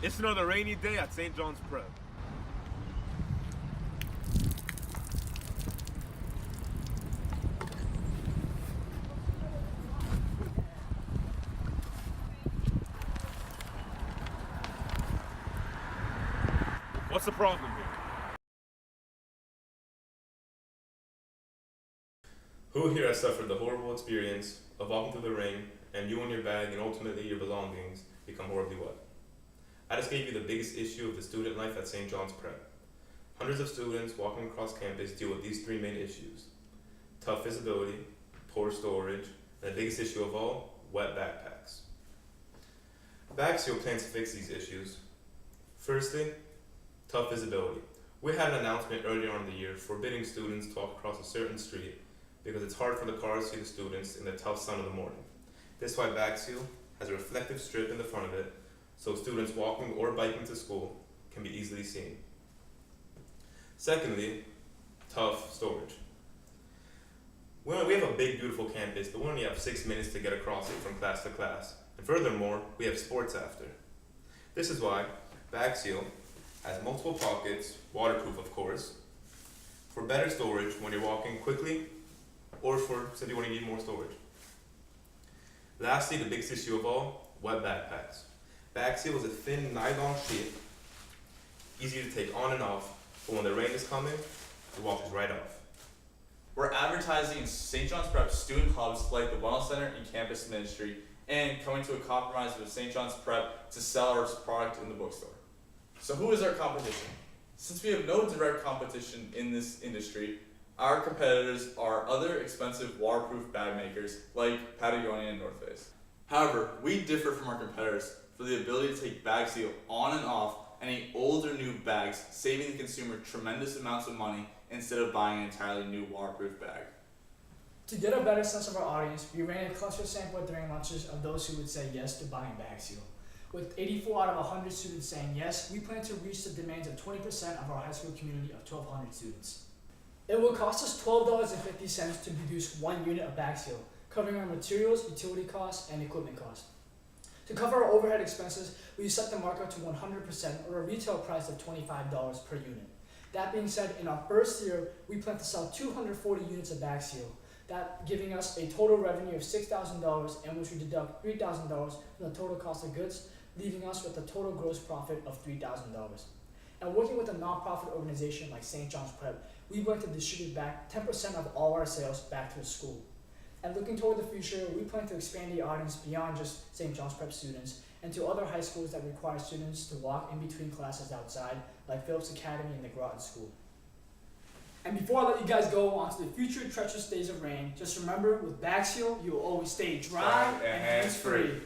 It's another rainy day at St. John's Prep. What's the problem here? Who here has suffered the horrible experience of walking through the rain and you and your bag and ultimately your belongings become horribly wet? I just gave you the biggest issue of the student life at St. John's Prep. Hundreds of students walking across campus deal with these three main issues: tough visibility, poor storage, and the biggest issue of all, wet backpacks. Babson plans to fix these issues. Firstly, tough visibility. We had an announcement earlier in the year forbidding students to walk across a certain street because it's hard for the cars to see the students in the tough sun of the morning. This is why Babson has a reflective strip in the front of it so students walking or biking to school can be easily seen. Secondly, tough storage. We have a big, beautiful campus, but we only have 6 minutes to get across it from class to class. And furthermore, we have sports after. This is why Babson has multiple pockets, waterproof of course, for better storage when you're walking quickly or for simply when you need more storage. Lastly, the biggest issue of all, wet backpacks. Babson is a thin nylon sheet, easy to take on and off, but when the rain is coming, it washes right off. We're advertising in St. John's Prep student hubs like the Wellness Center and Campus Ministry, and coming to a compromise with St. John's Prep to sell our product in the bookstore. So who is our competition? Since we have no direct competition in this industry, our competitors are other expensive waterproof bag makers like Patagonia and North Face. However, we differ from our competitors for the ability to take Babson on and off any old or new bags, saving the consumer tremendous amounts of money instead of buying an entirely new waterproof bag. To get a better sense of our audience, we ran a cluster sample during lunches of those who would say yes to buying Babson. With 84 out of 100 students saying yes, we plan to reach the demands of 20% of our high school community of 1,200 students. It will cost us $12.50 to produce 1 unit of Babson, covering our materials, utility costs, and equipment costs. To cover our overhead expenses, we set the markup to 100% or a retail price of $25 per unit. That being said, in our first year, we plan to sell 240 units of Babson, that giving us a total revenue of $6,000, and which we deduct $3,000 from the total cost of goods, leaving us with a total gross profit of $3,000. And working with a nonprofit organization like St. John's Prep, we plan to distribute back 10% of all our sales back to the school. And looking toward the future, we plan to expand the audience beyond just St. John's Prep students and to other high schools that require students to walk in between classes outside, like Phillips Academy and the Groton School. And before I let you guys go on to the future treacherous days of rain, just remember, with Babson, you will always stay dry and hands-free.